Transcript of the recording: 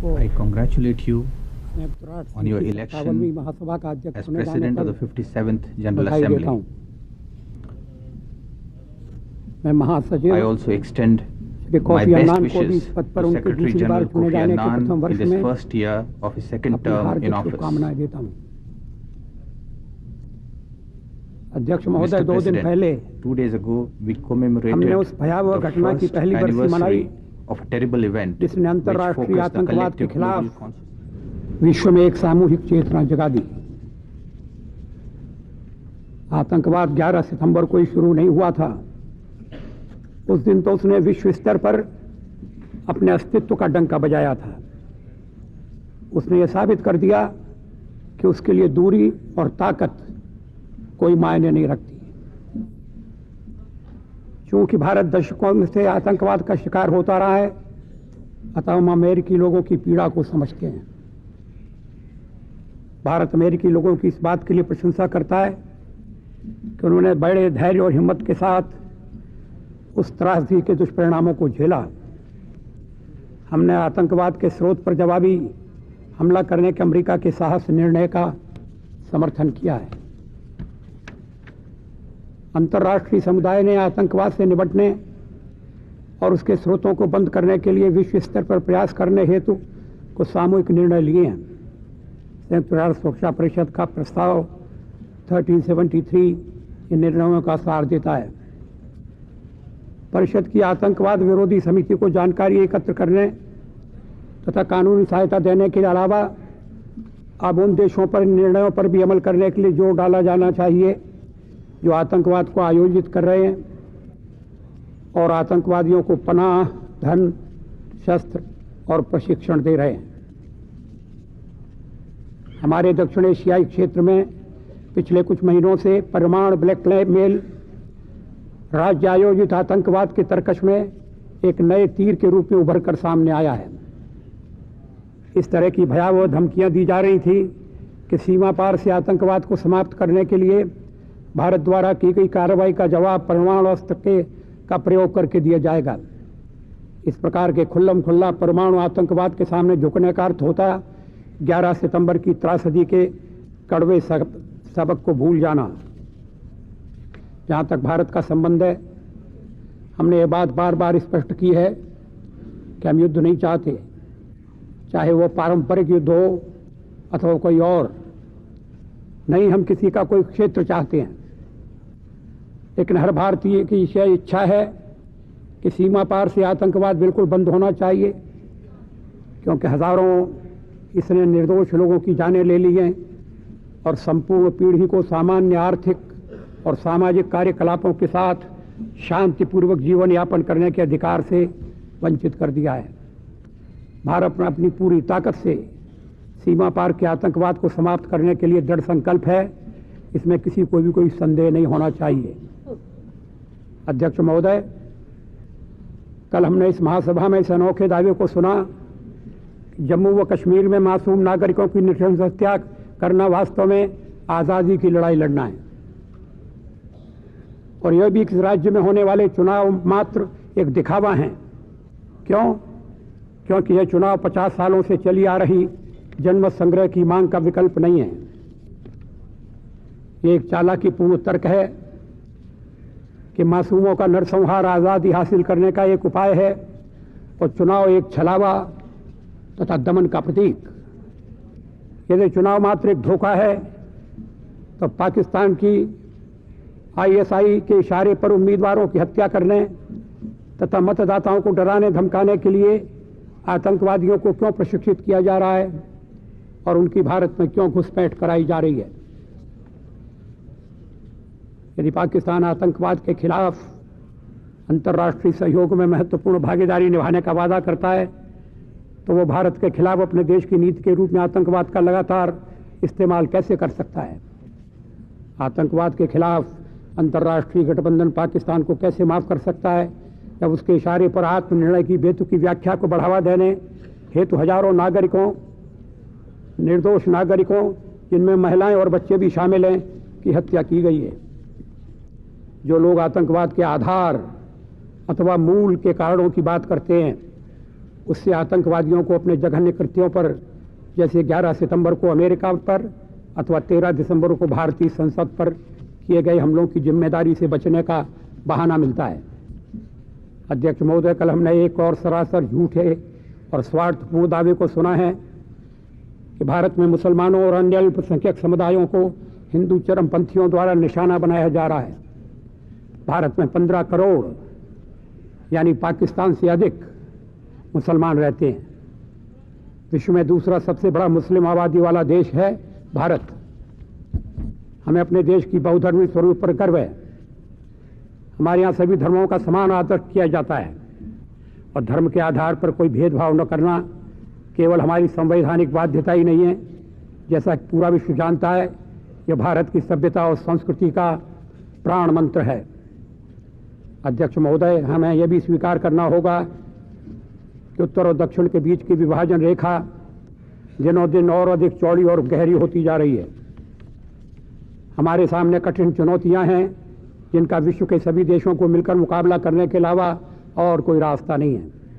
को I congratulate you संयुक्त राष्ट्र on your की election 57वीं महासभा का अध्यक्ष as होने जाने President of पर the 57th General बधाई देता Assembly. हूं। मैं I महासचिव also extend Shri my coffee best Annan को भी wishes इस पद to पर उनके Secretary दूसरी बार General चुने Kofi जाने के Annan प्रथम in वर्ष this में first year of his second अपनी term in हार्दिक office. शुभकामनाएं देता हूं। अध्यक्ष महोदय, Mr. 2 दिन पहले President, 2 days ago we commemorated हमने उस भयावह the घटना की first पहली बरसी मनाई anniversary of a terrible event जिसने which अंतर्राष्ट्रीय focused the आतंकवाद के collective global खिलाफ consciousness. विश्व में एक सामूहिक चेतना जगा दी। आतंकवाद 11 सितंबर को ही शुरू नहीं हुआ था। उस दिन तो उसने विश्व स्तर पर अपने अस्तित्व का डंका बजाया था। उसने ये साबित कर दिया कि उसके लिए दूरी और ताकत कोई मायने नहीं रखती। क्योंकि भारत दशकों से आतंकवाद का शिकार होता रहा है, अतः हम अमेरिकी लोगों की पीड़ा को समझते हैं। भारत अमेरिकी लोगों की इस बात के लिए प्रशंसा करता है कि उन्होंने बड़े धैर्य और हिम्मत के साथ उस त्रासदी के दुष्परिणामों को झेला। हमने आतंकवाद के स्रोत पर जवाबी हमला करने के अमेरिका के साहस निर्णय का समर्थन किया है। अंतर्राष्ट्रीय समुदाय ने आतंकवाद से निपटने और उसके स्रोतों को बंद करने के लिए विश्व स्तर पर प्रयास करने हेतु कुछ सामूहिक निर्णय लिए हैं। संयुक्त राष्ट्र सुरक्षा परिषद का प्रस्ताव 1373 इन निर्णयों का सार देता है। परिषद की आतंकवाद विरोधी समिति को जानकारी एकत्र करने तथा कानूनी सहायता देने के अलावा अब उन देशों पर निर्णयों पर भी अमल करने के लिए जोर डाला जाना चाहिए जो आतंकवाद को आयोजित कर रहे हैं और आतंकवादियों को पनाह, धन, शस्त्र और प्रशिक्षण दे रहे हैं। हमारे दक्षिण एशियाई क्षेत्र में पिछले कुछ महीनों से परमाणु ब्लैकमेल राज्य आयोजित आतंकवाद के तर्कश में एक नए तीर के रूप में उभर कर सामने आया है। इस तरह की भयावह धमकियां दी जा रही थी कि सीमा पार से आतंकवाद को समाप्त करने के लिए भारत द्वारा की गई कार्रवाई का जवाब परमाणु अस्त्र का प्रयोग करके दिया जाएगा। इस प्रकार के खुल्लम खुल्ला परमाणु आतंकवाद के सामने झुकने का अर्थ होता 11 सितंबर की त्रासदी के कड़वे सबक को भूल जाना। जहाँ तक भारत का संबंध है, हमने ये बात बार बार स्पष्ट की है कि हम युद्ध नहीं चाहते, चाहे वो पारंपरिक युद्ध हो अथवा कोई और। नहीं, हम किसी का कोई क्षेत्र चाहते हैं, लेकिन हर भारतीय की यह इच्छा है कि सीमा पार से आतंकवाद बिल्कुल बंद होना चाहिए, क्योंकि हजारों इसने निर्दोष लोगों की जानें ले ली हैं और संपूर्ण पीढ़ी को सामान्य आर्थिक और सामाजिक कार्यकलापों के साथ शांतिपूर्वक जीवन यापन करने के अधिकार से वंचित कर दिया है। भारत में अपनी पूरी ताकत से सीमा पार के आतंकवाद को समाप्त करने के लिए दृढ़ संकल्प है। इसमें किसी को भी कोई संदेह नहीं होना चाहिए। अध्यक्ष महोदय, कल हमने इस महासभा में इस अनोखे दावे को सुना कि जम्मू व कश्मीर में मासूम नागरिकों की नृशंस हत्या करना वास्तव में आज़ादी की लड़ाई लड़ना है, और यह भी इस राज्य में होने वाले चुनाव मात्र एक दिखावा है। क्यों? क्योंकि यह चुनाव 50 सालों से चली आ रही जनमत संग्रह की मांग का विकल्प नहीं है। ये एक चालाकीपूर्ण तर्क है कि मासूमों का नरसंहार आज़ादी हासिल करने का एक उपाय है और चुनाव एक छलावा तथा दमन का प्रतीक। यदि चुनाव मात्र एक धोखा है तो पाकिस्तान की ISI के इशारे पर उम्मीदवारों की हत्या करने तथा मतदाताओं को डराने धमकाने के लिए आतंकवादियों को क्यों प्रशिक्षित किया जा रहा है और उनकी भारत में क्यों घुसपैठ कराई जा रही है? यदि पाकिस्तान आतंकवाद के खिलाफ अंतर्राष्ट्रीय सहयोग में महत्वपूर्ण भागीदारी निभाने का वादा करता है तो वो भारत के खिलाफ अपने देश की नीति के रूप में आतंकवाद का लगातार इस्तेमाल कैसे कर सकता है? आतंकवाद के खिलाफ अंतर्राष्ट्रीय गठबंधन पाकिस्तान को कैसे माफ कर सकता है जब उसके इशारे पर आत्मनिर्णय की बेतुकी व्याख्या को बढ़ावा देने हेतु हजारों नागरिकों, निर्दोष नागरिकों, जिनमें महिलाएं और बच्चे भी शामिल हैं, की हत्या की गई है। जो लोग आतंकवाद के आधार अथवा मूल के कारणों की बात करते हैं उससे आतंकवादियों को अपने जघन्य कृत्यों पर, जैसे 11 सितंबर को अमेरिका पर अथवा 13 दिसंबर को भारतीय संसद पर किए गए हमलों की जिम्मेदारी से बचने का बहाना मिलता है। अध्यक्ष महोदय, कल हमने एक और सरासर झूठे और स्वार्थपूर्ण दावे को सुना है कि भारत में मुसलमानों और अन्य अल्पसंख्यक समुदायों को हिंदू चरमपंथियों द्वारा निशाना बनाया जा रहा है। भारत में 15 करोड़ यानी पाकिस्तान से अधिक मुसलमान रहते हैं। विश्व में दूसरा सबसे बड़ा मुस्लिम आबादी वाला देश है भारत। हमें अपने देश की बहुधर्मी स्वरूप पर गर्व है। हमारे यहाँ सभी धर्मों का समान आदर किया जाता है और धर्म के आधार पर कोई भेदभाव न करना केवल हमारी संवैधानिक बाध्यता ही नहीं है, जैसा कि पूरा विश्व जानता है, यह भारत की सभ्यता और संस्कृति का प्राण मंत्र है। अध्यक्ष महोदय, हमें यह भी स्वीकार करना होगा कि उत्तर और दक्षिण के बीच की विभाजन रेखा दिनों दिन और अधिक चौड़ी और गहरी होती जा रही है। हमारे सामने कठिन चुनौतियां हैं जिनका विश्व के सभी देशों को मिलकर मुकाबला करने के अलावा और कोई रास्ता नहीं है।